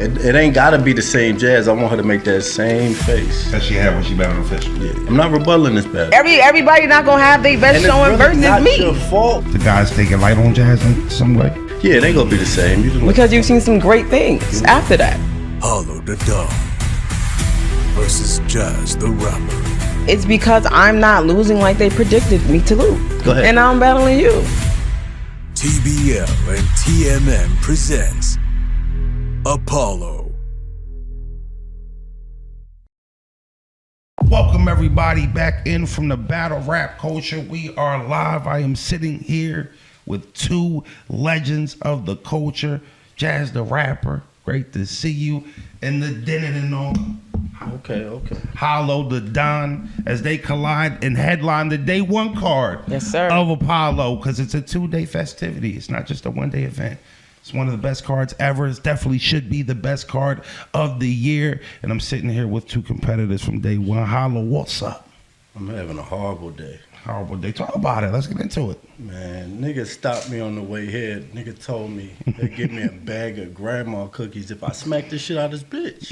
It ain't gotta be the same Jazz. I want her to make that same face that she had when she battled official. Yeah, I'm not rebutting this battle. Everybody not gonna have their best showing versus not me. Your fault. The guys taking light on Jazz in some way. Yeah, it ain't gonna be the same. Because you've seen some great things after that. Hollow the Don versus JAZ the Rapper. It's because I'm not losing like they predicted me to lose. Go ahead. And I'm battling you. TBL and TMM presents Apollo. Welcome everybody back in from the battle rap culture. We are live. I am sitting here with two legends of the culture, JAZ the Rapper. Great to see you. And the Denon and all. Okay. Hollow the Don, as they collide and headline the day one card of Apollo, because it's a 2-day festivity. It's not just a 1-day event. It's one of the best cards ever. It definitely should be the best card of the year. And I'm sitting here with two competitors from day one. Hollow, what's up? I'm having a horrible day. Horrible day. Talk about it. Let's get into it. Man, nigga stopped me on the way here. Nigga told me they give me a bag of grandma cookies if I smack the shit out of this bitch.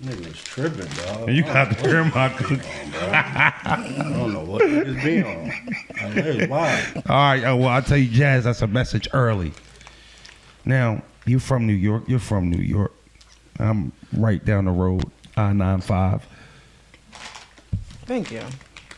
Nigga was tripping, dog. And you got the grandma cookies. I don't know what niggas be on. That is wild. All right, well, I'll tell you, JAZ, that's a message early. Now, you're from New York. You're from New York. I'm right down the road, I-95. Thank you.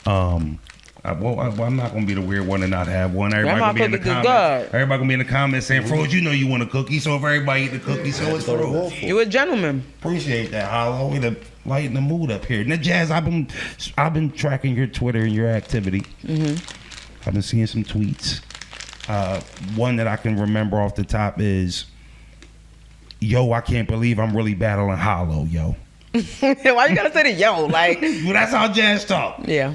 I'm not gonna be the weird one to not have one. Everybody gonna be in the comments. Everybody gonna be in the comments saying, "Froze, you know you want a cookie." So if everybody eat the cookie, so it's Froze. You a gentleman. Appreciate that, Hollow. Way to lighten the mood up here. Now, JAZ, I've been tracking your Twitter and your activity. I've been seeing some tweets. One that I can remember off the top is, "Yo, I can't believe I'm really battling Hollow, yo." Why you gotta say the yo? Like, well, that's how JAZ talk. Yeah.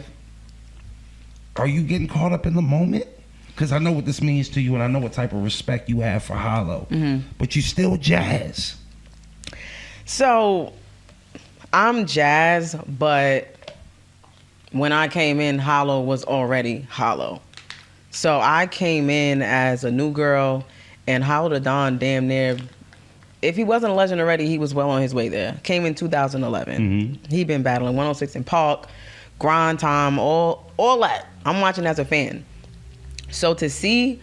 Are you getting caught up in the moment? Because I know what this means to you, and I know what type of respect you have for Hollow. But you still JAZ. So, I'm JAZ, but when I came in, Hollow was already Hollow. So I came in as a new girl, and Hollow the Don damn near, if he wasn't a legend already, he was well on his way there. Came in 2011. He been battling 106 in Park, Grind Time, all that. I'm watching as a fan. So to see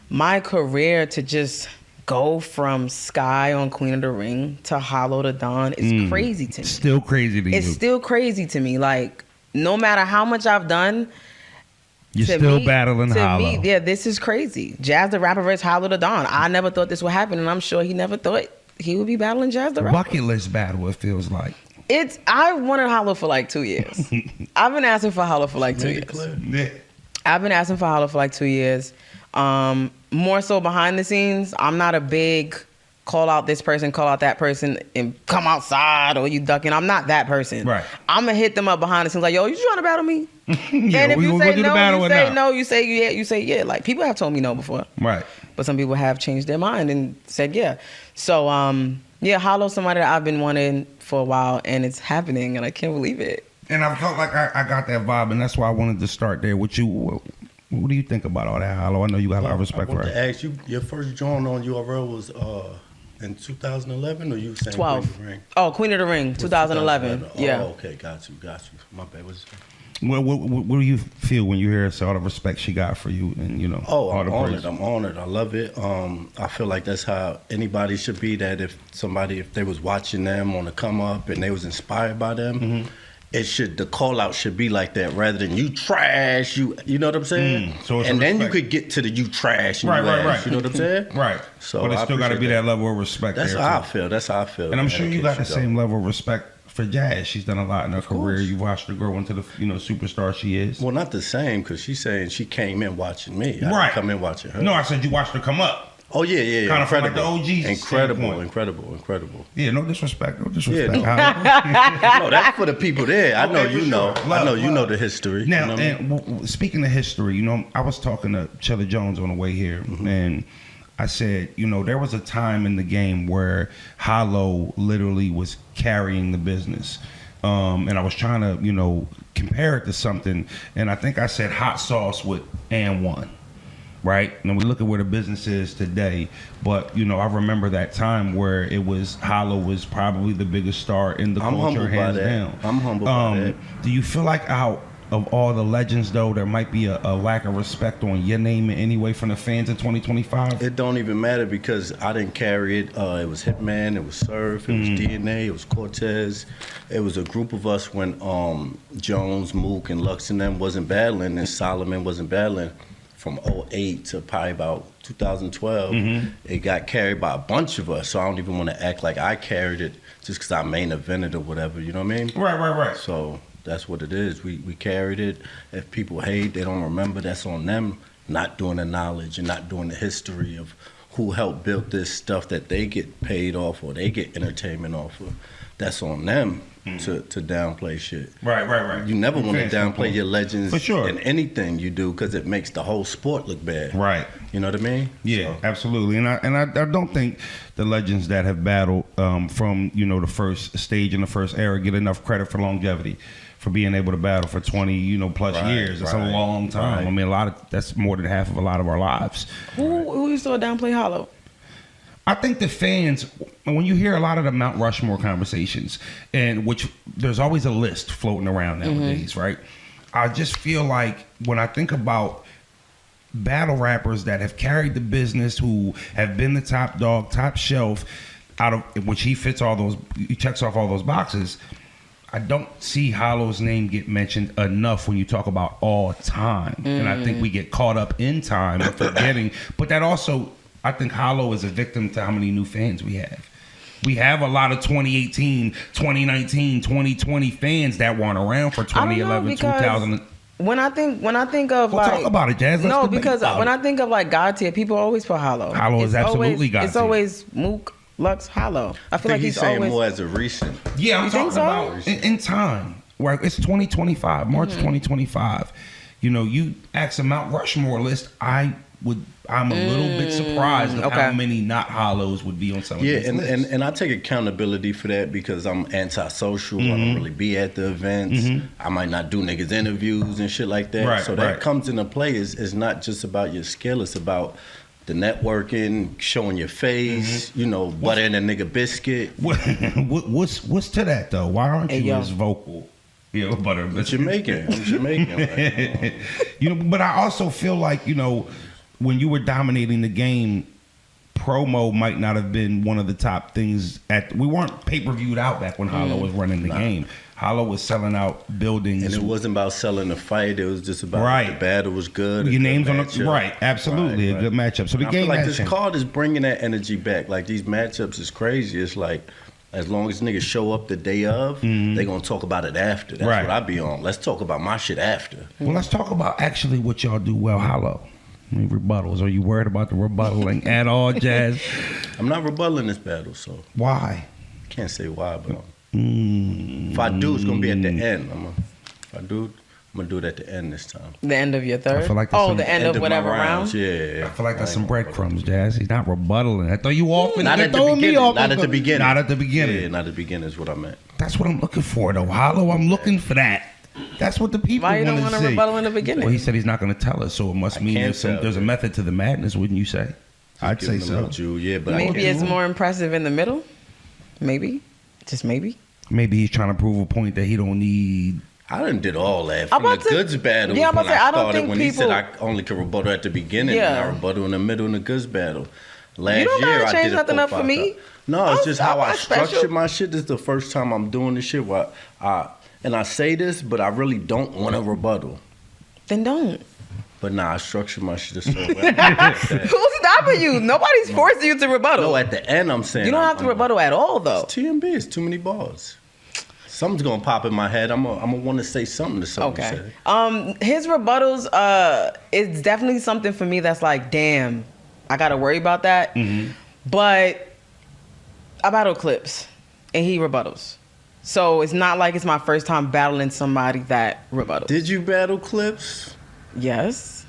my career to just go from Sky on Queen of the Ring to Hollow the Don is crazy to me. Still crazy to you. It's still crazy to me. Like, no matter how much I've done, you're still battling Hollow. To me, yeah, this is crazy. JAZ the Rapper versus Hollow the Don. I never thought this would happen, and I'm sure he never thought he would be battling JAZ the Rapper. Bucket list battle, it feels like. I wanted Hollow for like 2 years. I've been asking for Hollow for like 2 years. Yeah. I've been asking for Hollow for like 2 years. More so behind the scenes. I'm not a big call out this person, call out that person, and come outside or you ducking. I'm not that person. Right. I'm gonna hit them up behind the scenes like, yo, you trying to battle me? Yeah, and if you say no, you say now. no. You say yeah. You say yeah. Like, people have told me no before. Right. But some people have changed their mind and said yeah. So yeah, Hollow's somebody that I've been wanting for a while, and it's happening, and I can't believe it. And I felt like I got that vibe, and that's why I wanted to start there with you. What do you think about all that, Hollow? I know you got a lot of respect for it. I wanted to ask you, your first joint on URL was in 2011, or you saying 12. Queen of the Ring? Oh, Queen of the Ring, 2011. Yeah. Oh, okay, got you. My bad. What do you feel when you hear all the respect she got for you, and Oh, all the praise? I'm honored. I love it. I feel like that's how anybody should be. That if they was watching them on the come up and they was inspired by them, the call out should be like that, rather than you trash. You know what I'm saying? So it's and then respect. you could get to the you trash. And Right. You know what I'm saying? Right. So but it still got to be that level of respect. That's how I feel. And I'm sure you got the same level of respect for JAZ. She's done a lot in her career. You watched her grow into the superstar she is. Well, not the same, because she's saying she came in watching me. I Right. didn't come in watching her. No, I said you watched her come up. Oh yeah. Kind of from like the OGs. Incredible. Yeah, no disrespect. Yeah, no, that's for the people there. I know you know. I know you know the history. Now, you know what I mean? Speaking of history, I was talking to Chilla Jones on the way here, and I said, there was a time in the game where Hollow literally was carrying the business. And I was trying to, compare it to something. And I think I said hot sauce with and one. right? And we look at where the business is today. But, you know, I remember that time where it was Hollow was probably the biggest star in the culture, hands down. I'm humbled by that. Do you feel like out of all the legends, though, there might be a lack of respect on your name in any way from the fans in 2025? It don't even matter because I didn't carry it. It was Hitman, it was Surf, it was DNA, it was Cortez. It was a group of us when Jones, Mook, and Lux and them wasn't battling, and Solomon wasn't battling. From 2008 to probably about 2012, it got carried by a bunch of us. So I don't even want to act like I carried it just because I main evented or whatever. You know what I mean? Right. So that's what it is. We carried it. If people hate, they don't remember, that's on them not doing the knowledge and not doing the history of who helped build this stuff that they get paid off or they get entertainment off of. That's on them to downplay shit. Right. You never want to downplay your legends For sure. in anything you do because it makes the whole sport look bad. Right. You know what I mean? Yeah, So. absolutely. And I don't think the legends that have battled from, you know, the first stage and the first era get enough credit for longevity, for being able to battle for 20, you know, plus years. That's a long time. Right. I mean, that's more than half of a lot of our lives. Who you saw downplay Hollow? I think the fans, when you hear a lot of the Mount Rushmore conversations, and which there's always a list floating around nowadays, right? I just feel like when I think about battle rappers that have carried the business, who have been the top dog, top shelf, out of which he checks off all those boxes. I don't see Hollow's name get mentioned enough when you talk about all time, and I think we get caught up in time and forgetting. But that also, I think Hollow is a victim to how many new fans we have. We have a lot of 2018, 2019, 2020 fans that weren't around for 2011, 2000. When I think of Well, talk about it, Jazz. Let's debate because about when it. I think of like God tier, people always put Hollow. Hollow is absolutely God It's tier. always Mook, Lux, Hollow. I feel I like think he's saying always more as a recent. Yeah, I'm You talking think so? about in time. Where it's 2025, March 2025. You know, you ask a Mount Rushmore list, I'm a little bit surprised of how many not Hollows would be on some of these lists. And I take accountability for that because I'm antisocial. I don't really be at the events. I might not do niggas interviews and shit like that. Right, so that comes into play. Is not just about your skill. It's about the networking, showing your face, you know, buttering a nigga biscuit. What's to that though? Why aren't you as vocal? Yeah, butter. I'm Jamaican. Like, you know, but I also feel like, you know, when you were dominating the game, promo might not have been one of the top things. We weren't pay-per-viewed out back when Hollow was running the game. Hollow was selling out buildings. And it wasn't about selling the fight. It was just about the battle was good. Your name's on the right. Absolutely, a good matchup. So the game I feel like has this changed. card is bringing that energy back. Like these matchups is crazy. It's like as long as niggas show up the day of, they gonna talk about it after. That's what I be on. Let's talk about my shit after. Well, let's talk about actually what y'all do well, Hollow. I mean, rebuttals. Are you worried about the rebuttaling at all, Jazz? I'm not rebuttaling this battle, so why? Can't say why, but if I do, it's gonna be at the end. If I do, I'm gonna do it at the end this time. the end of your third. I feel like the end of my whatever rounds. round. Yeah. I feel like that's some breadcrumbs, Jazz. He's not rebuttaling. I throw you off. Not at the beginning. Not at the beginning. Not at the beginning. Yeah, not at the beginning is what I meant. That's what I'm looking for, though. Hollow, I'm looking for that. That's what the people Why you want don't to want to see. rebuttal in the beginning? Well, he said he's not going to tell us, so it must mean there's a method to the madness, wouldn't you say? I'd say so. Yeah, but Maybe it's more impressive in the middle. Maybe, just maybe. Maybe he's trying to prove a point that he don't need. I done did all that from the goods battle. Yeah, I'm about to say, I don't think when people. he said I only could rebuttal at the beginning, and I rebuttal in the middle in the goods battle. Last You don't year gotta I change did nothing up for me. No, it's just how I special. structured my shit. This is the first time I'm doing this shit. Where and I say this, but I really don't want to rebuttal. Then don't. But I structured my shit a certain way. Who's stopping you? Nobody's forcing you to rebuttal. No, at the end I'm saying you don't have to rebuttal at all, though. It's TMB. It's too many bars. Something's gonna pop in my head. I'm gonna want to say something to someone. Okay. His rebuttals, it's definitely something for me that's like, damn, I gotta worry about that. But I battle clips, and he rebuttals. So it's not like it's my first time battling somebody that rebuttals. Did you battle clips? Yes.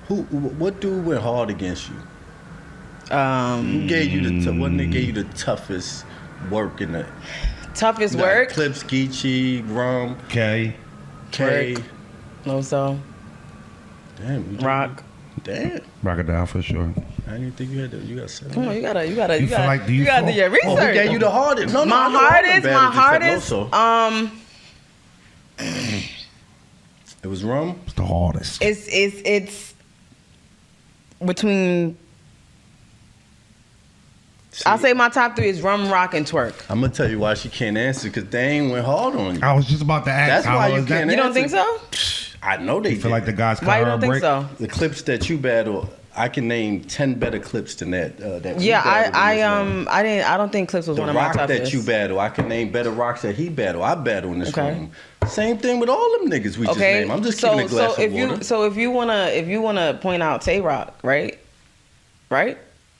What dude went hard against you? Who gave you what nigga gave you the toughest work in the toughest work? Clips, Geechee, Rum, K. Also. Damn. Rock. Damn. Rock it down for sure. I didn't think you had that. You got 7. Come on, you gotta You do feel like- your research. Oh, he gave you the hardest. No, my I know all them hardest. battles except Loso. It was rum. It's the hardest. It's between. I'll say my top 3 is rum, rock, and twerk. I'm gonna tell you why she can't answer, because they ain't went hard on you. I was just about to ask. That's why you can't You don't answer. think so? I know they You feel like the guys cut Why you her a don't think break? so? The clips that you battle, I can name 10 better clips than that. That we Yeah, battled in this room. I don't think Clips was The one of my rock top that lists. you battle, I can name better rocks that he battle. I battle in this Okay. room. Same thing with all them niggas we just Okay, named. I'm just keeping a glass of water. if you wanna point out Tay Rock, right?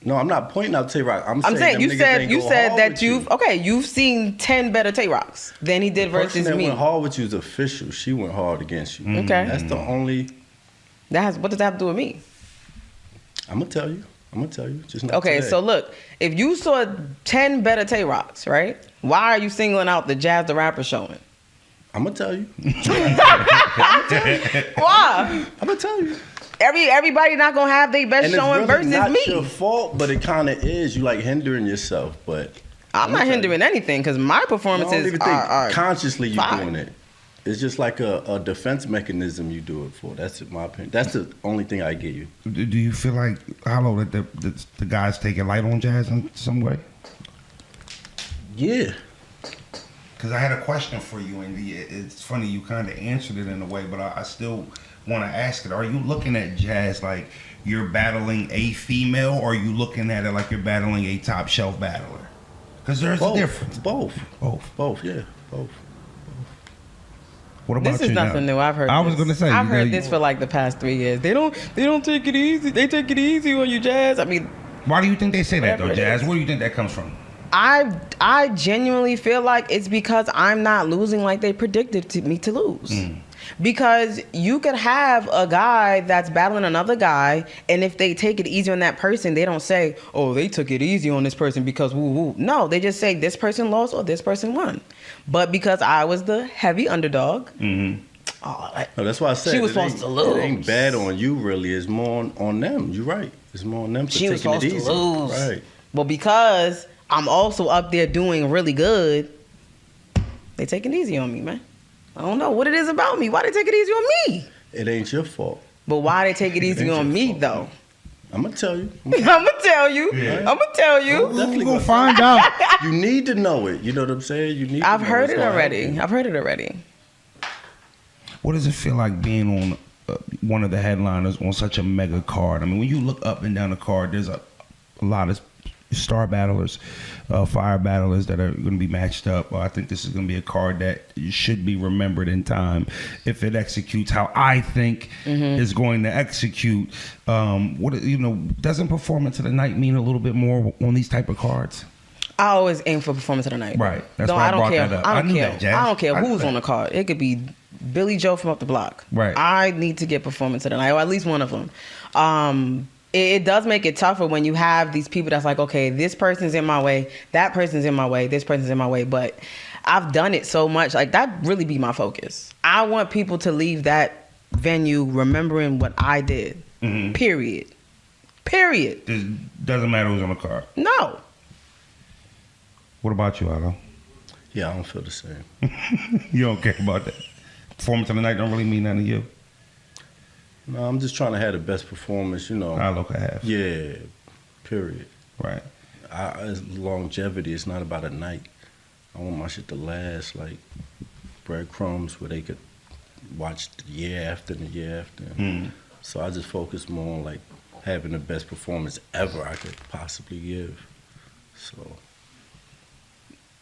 No, I'm not pointing out Tay Rock. I'm saying saying you them niggas said ain't you go said hard that with you've seen 10 better Tay Rocks than he did The person versus that me. went hard with you is official. She went hard against you. Okay. That's the only. What does that have to do with me? I'm gonna tell you. Just not Okay, today. so look, if you saw 10 better Tay Rocks, right? Why are you singling out the Jazz the Rapper showing? I'm gonna tell you. Why? I'm gonna tell you. Everybody not gonna have their best And showing it's really versus not me. your fault, but it kind of is. You like hindering yourself, but I'm not tell you. hindering anything because my I don't performances even think are consciously you fine. doing it. It's just like a defense mechanism you do it for. That's my opinion. That's the only thing I give you. Do you feel like Hollow that the guys taking light on Jazz in some way? Yeah. Because I had a question for you, and it's funny you kind of answered it in a way, but I still want to ask it. Are you looking at Jazz like you're battling a female, or are you looking at it like you're battling a top shelf battler? Because there's a difference. Both. Yeah, both. What about This is you now? nothing new. I've heard. I was this. gonna say I've you know, heard this for like the past 3 years. They don't take it easy. They take it easy on you, Jazz. I mean, Why do you think they say that though, Whatever it Jazz? is. Where do you think that comes from? I genuinely feel like it's because I'm not losing like they predicted me to lose. Because you could have a guy that's battling another guy, and if they take it easy on that person, they don't say, "Oh, they took it easy on this person because woo woo." No, they just say this person lost or this person won. But because I was the heavy underdog, No, that's why I said She was it supposed ain't- to lose. It ain't bad on you, really. It's more on them. You're right. It's more on them for she was taking it supposed easy. to lose. Right. But because I'm also up there doing really good, they take it easy on me, man. I don't know what it is about me. Why they take it easy on me? It ain't your fault. But why they take it easy ain't on your me fault. though? I'm gonna tell you. I'm gonna tell you. Yeah. I'm gonna tell you. Definitely We're gonna gonna find out. You need to know it. You know what I'm saying? You need. I've to know heard what's it gonna already. happen. I've heard it already. What does it feel like being on one of the headliners on such a mega card? I mean, when you look up and down the card, there's a lot of star battlers, fire battlers that are going to be matched up. I think this is going to be a card that should be remembered in time if it executes how I think is going to execute. Doesn't performance of the night mean a little bit more on these type of cards? I always aim for performance of the night. Right. That's No, why I don't brought care. that up. I I don't knew care. that, Jazz. I don't care I knew who's that. on the card. It could be Billy Joe from up the block. Right. I need to get performance of the night, or at least one of them. It does make it tougher when you have these people that's like, okay, this person's in my way, that person's in my way, this person's in my way. But I've done it so much, like that really be my focus. I want people to leave that venue remembering what I did. Period. It doesn't matter who's on the card. No. What about you, Otto? Yeah, I don't feel the same. You don't care about that. Performance of the night don't really mean nothing to you. No, I'm just trying to have the best performance. You know. I look at half. Yeah. Period. Right. It's longevity. It's not about a night. I want my shit to last like breadcrumbs where they could watch the year after and the year after. So I just focus more on like having the best performance ever I could possibly give. So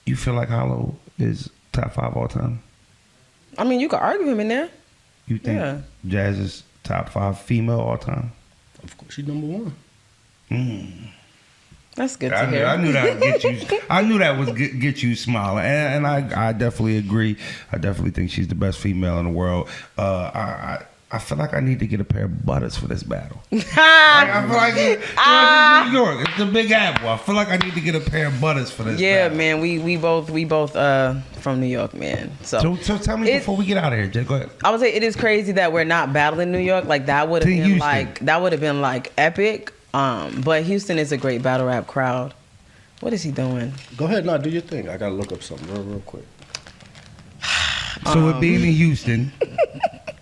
You feel like Hollow is top 5 all time? I mean, you could argue him in there. You think Yeah. Jazz is top 5 female all time? of course she's number one. That's good to I hear. knew that would get you. I knew that would get you smiling, and I definitely agree. I definitely think she's the best female in the world. I feel like I need to get a pair of butters for this battle. I feel like it's New York. It's the Big Apple. I feel like I need to get a pair of butters for this battle. Man. We both from New York, man. So tell me before we get out of here, Jay. Go ahead. I would say it is crazy that we're not battling New York. Like that would have been like epic. But Houston is a great battle rap crowd. What is he doing? Go ahead, do your thing. I gotta look up something real quick. So it being in Houston,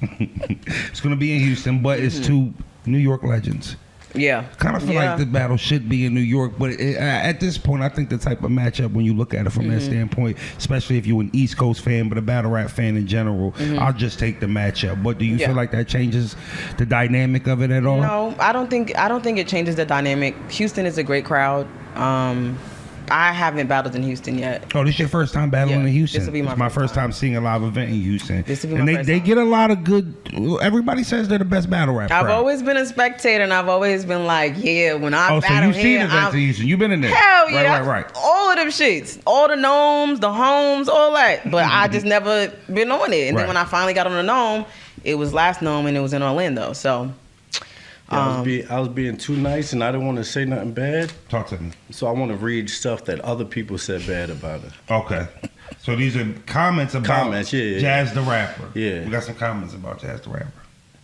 it's gonna be in Houston, but it's two New York legends. Yeah. Kind of feel like the battle should be in New York, but at this point, I think the type of matchup, when you look at it from that standpoint, especially if you're an East Coast fan, but a battle rap fan in general, I'll just take the matchup. But do you feel like that changes the dynamic of it at all? No, I don't think it changes the dynamic. Houston is a great crowd. I haven't battled in Houston yet. Oh, this is your first time battling in Houston? This will be my first time seeing a live event in Houston. This will be my first they time. get a lot of good. Everybody says they're the best battle rap crowd. I've always been a spectator, and I've always been like, when I battle so you've seen here, events in Houston. You've been in there. Hell yeah. Right. All of them shits. All the gnomes, the homes, all that. But I just never been on it. And then when I finally got on the gnome, it was last gnome, and it was in Orlando. So... I was being too nice, and I didn't want to say nothing bad. Talk to me. So I want to read stuff that other people said bad about it. Okay. So these are comments about Jazz the Rapper. Yeah. We got some comments about Jazz the Rapper.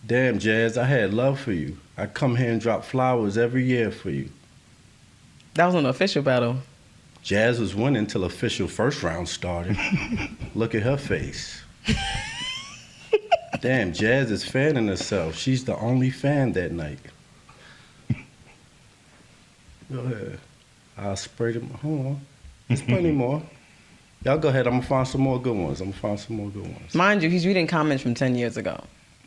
Damn, Jazz, I had love for you. I come here and drop flowers every year for you. That was an official battle. Jazz was winning till official first round started. Look at her face. Damn, Jazz is fanning herself. She's the only fan that night. Go ahead. I'll spray them. Hold on. There's plenty more. Y'all go ahead. I'm going to find some more good ones. Mind you, he's reading comments from 10 years ago.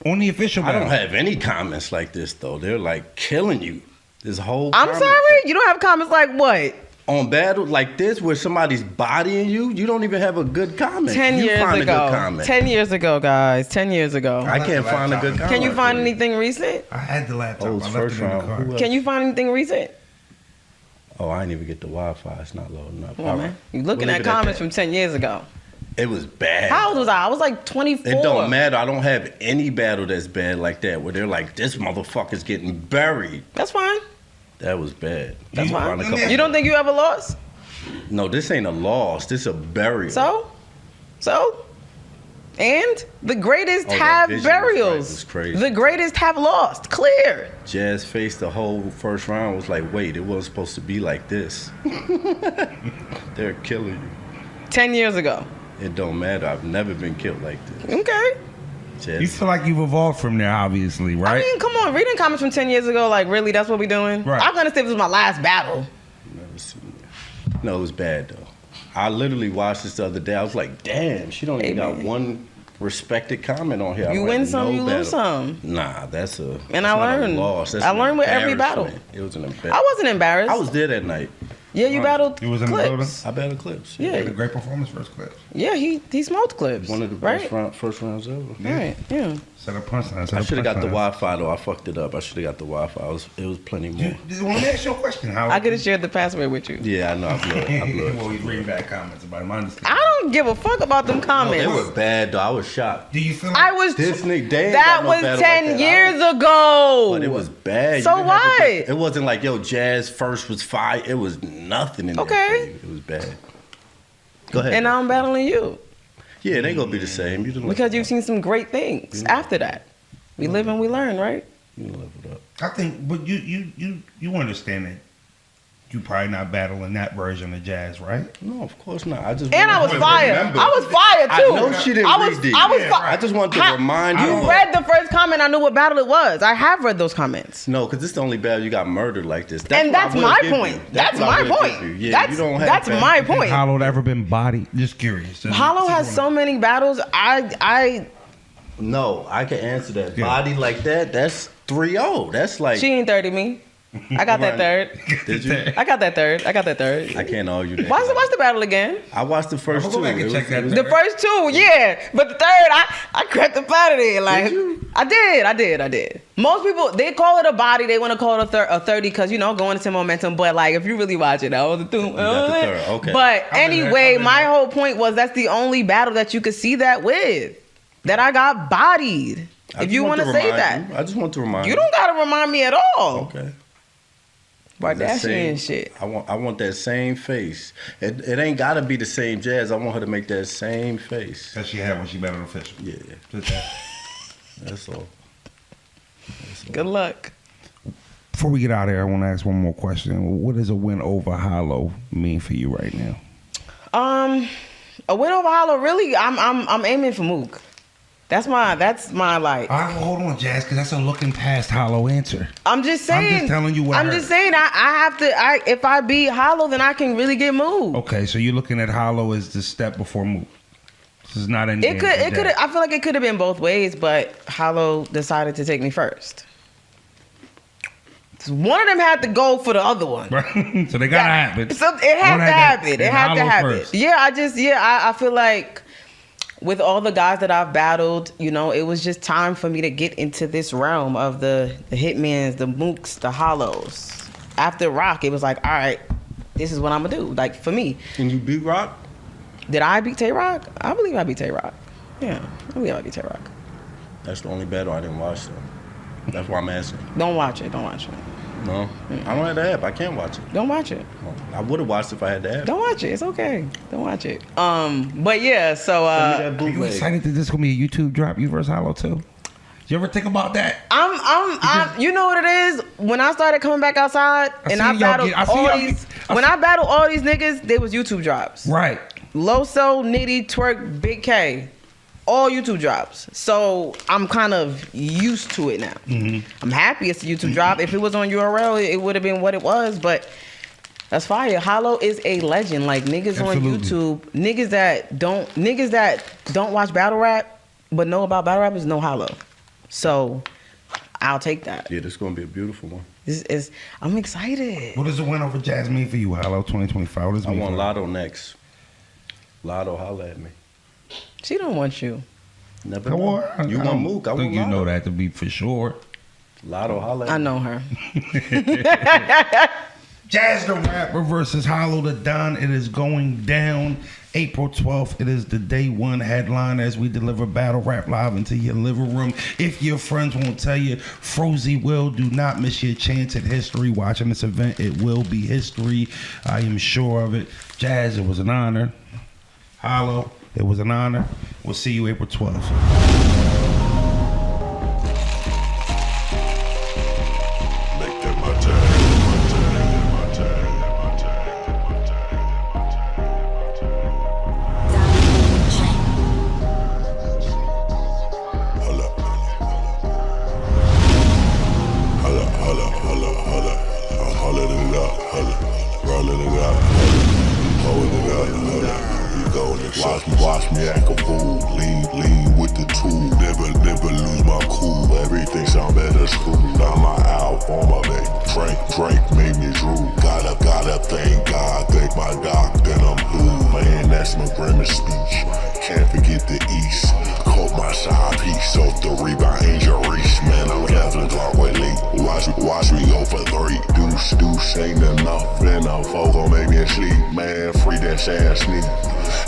On the official battle. I don't have any comments like this, though. They're like killing you. This whole I'm sorry? You don't have comments like what? On battle like this where somebody's bodying you, you don't even have a good comment. 10 years find ago. A good comment. 10 years ago, guys. 10 years ago. I can't find a good comment. Can you find anything recent? I had the laptop. Oh, it's I left first it in the round. car. Can you find anything recent? Oh, I didn't even get the Wi-Fi. It's not loading up. Come on, man. You looking at comments from 10 years ago. It was bad. How old was I? I was like 24. It don't matter. I don't have any battle that's bad like that where they're like, this motherfucker's getting buried. That's fine. That was bad. That's fine. You don't think you ever lost? No, this ain't a loss. This a burial. So? And the greatest have burials. Was crazy. The greatest have lost. Clear. Jazz faced the whole first round. Was like, wait, it wasn't supposed to be like this. They're killing you. 10 years ago. It don't matter. I've never been killed like this. Okay. Jazz. You feel like you've evolved from there, obviously, right? I mean, come on. Reading comments from 10 years ago, like, really, that's what we doing? Right. I understand this was my last battle. Never seen it. No, it was bad, though. I literally watched this the other day. I was like, damn, she don't even got one respected comment on here. You win some, you lose some. Nah, that's a And I learned. loss. That's I learned with every battle. It was an embarrassment. I wasn't embarrassed. I was there that night. Yeah, you battled You was in the Clips. I battled Clips. Yeah. Had a great performance first Clips. Yeah, he smoked Clips. One of the first rounds ever. Right, yeah. Set up punchline. I should have got the Wi-Fi, though. I fucked it up. I should have got the Wi-Fi. It was plenty more. Just want to ask you a question. How I could have shared the password with you. Yeah, I know. I blew it. Well, you read bad comments about him. I understand. I don't give a fuck about them No, comments. they were bad, though. I was shocked. Do you feel like I was. This nigga, they ain't That got no was battle 10 like that. years ago. But it was bad. So You didn't have to what? put- It wasn't like, yo, Jazz first was fire. It was nothing in there. Okay. For you. It was bad. Go ahead. And now I'm battling you Yeah, they gonna be the same. You done because you've seen some great things after that. We live and we learn, right? You leveled up. I think, but you understand that you probably not battling that version of Jazz, right? No, of course not. I just And I was wanted to fire. remember. I was fire too. I know she didn't I was, read these. I was Yeah, fi- I just wanted to remind you. You read the first comment. I knew what battle it was. I have read those comments. No, because this is the only battle you got murdered like this. And what that's I would've my given point. you. That's what I my would've point. given you. Yeah, That's you don't have that's that. my point. Hollow ever been bodied? Just curious. Hollow has so many battles. No, I can answer that. Yeah. Body like that, that's 3-0. That's like. She ain't 30 me. I got that third. Did you? I got that third. I can't argue that. Watch the battle again. I watched the first I'll go two. back and It check was- that. The first two, yeah, but the third, I cracked up out of there. Like, Did you? I did. Most people they call it a body, they want to call it a 30 because going into momentum. But like, if you really watch it, I was a two. got the third, okay. But I've been anyway, there. my whole point was that's the only battle that you could see that with that I got bodied. If you want to say that. I just want to remind you. You don't got to remind me at all. Okay. Kardashian and shit. I want that same face. It ain't gotta be the same Jazz. I want her to make that same face that she had when she met an official. Yeah. Just that. That's all. Good luck. Before we get out of here, I want to ask one more question. What does a win over Hollow mean for you right now? A win over Hollow, really, I'm aiming for Mook. That's my like. Hold on, Jazz, because that's a looking past Hollow answer. I'm just saying. I'm just telling you what I'm just saying. I have to. If I beat Hollow, then I can really get Mook. Okay, so you're looking at Hollow as the step before Mook. This is not any. It could. I feel like it could have been both ways, but Hollow decided to take me first. One of them had to go for the other one. So they gotta happen. So it had to happen. It had to happen. Yeah, I feel like with all the guys that I've battled, you know, it was just time for me to get into this realm of the Hitmans, the Mooks, the Hollows. After Rock, it was like, all right, this is what I'm gonna do. Like for me. Can you beat Rock? Did I beat Tay-Rock? I believe I beat Tay-Rock. Yeah, I believe I beat Tay-Rock. That's the only battle I didn't watch though. That's why I'm asking. Don't watch it. No, I don't have the app. I can't watch it. Don't watch it. I would have watched if I had the app. Don't watch it. It's okay. Don't watch it. But yeah, so are you excited that this gonna be a YouTube drop? You versus Hollow too? You ever think about that? I'm you know what it is? When I started coming back outside and I battled all these niggas, they was YouTube drops. Right. Loso, Nitty, Twerk, Big K. All YouTube drops. So I'm kind of used to it now. Mm-hmm. I'm happy it's a YouTube drop. If it was on URL, it would have been what it was, but that's fire. Hollow is a legend. Like niggas Absolutely. On YouTube, niggas that don't watch battle rap but know about battle rap is no Hollow. So I'll take that. Yeah, this is gonna be a beautiful one. I'm excited. What does the win over Jazz mean for you, Hollow 2025? What does it mean? I want Lotto next. Lotto, holla at me. She don't want you. Never know. You want Mook. I think you know that to be for sure. Lotto, holla at me. I know her. Jazz the Rapper versus Hollow the Don. It is going down April 12th. It is the day one headline as we deliver battle rap live into your living room. If your friends won't tell you, Frozy will. Do not miss your chance at history watching this event. It will be history. I am sure of it. Jazz, it was an honor. Hollow, it was an honor. We'll see you April 12th. Watch me act a fool, lean with the tool, never lose my cool. Everything sound better school. Now my album, my baby. Drink made me drool. Gotta thank God, thank my doc, then I'm blue. Man, that's my grimace speech. Can't forget the East. Caught my side piece off the rebound injuries. Man, I'm Kevin Clarkway late. Watch me go for 3. Deuce ain't enough, and I'm folk gon' make me sleep. Man, free that sad sneak.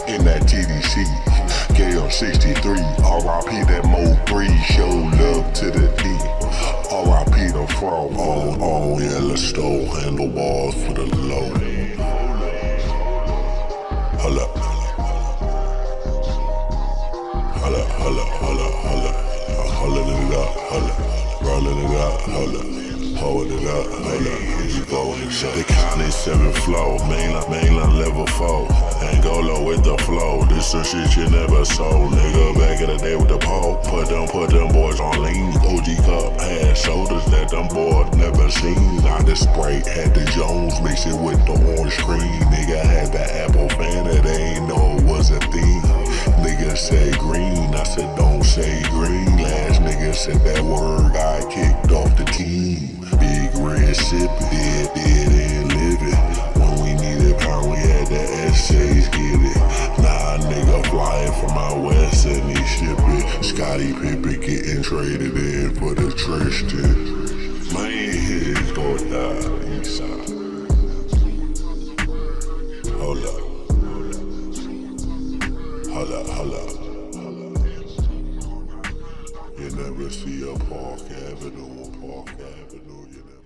In that TDC, KM 63, RIP that Mo 3, show love to the D. RIP the frog, all yellow stove, handlebars for the low. Holla, holla, holla, holla, holla, holla it up, holla, rolling it up, holla. Hold it up, the county 7 flow, mainline level 4. Angolo with the flow, this some shit you never sold. Nigga back in the day with the pole, put them boys on lean. OG cup had shoulders that them boys never seen. I just spray, had the Jones mix it with the orange screen. Nigga had the Apple fan that they ain't know it was a thing. Nigga said green, I said don't say green. Last nigga said that word, got kicked off the team. Big red sippin', dead and living. When we needed power, we had the essays get it. Nah, nigga flying from out west and he shippin'. Scottie Pippen getting traded in for the Tristan. Man, he's gon' die east side. Hold up. Holla, holla. You never see a Park Avenue, you know.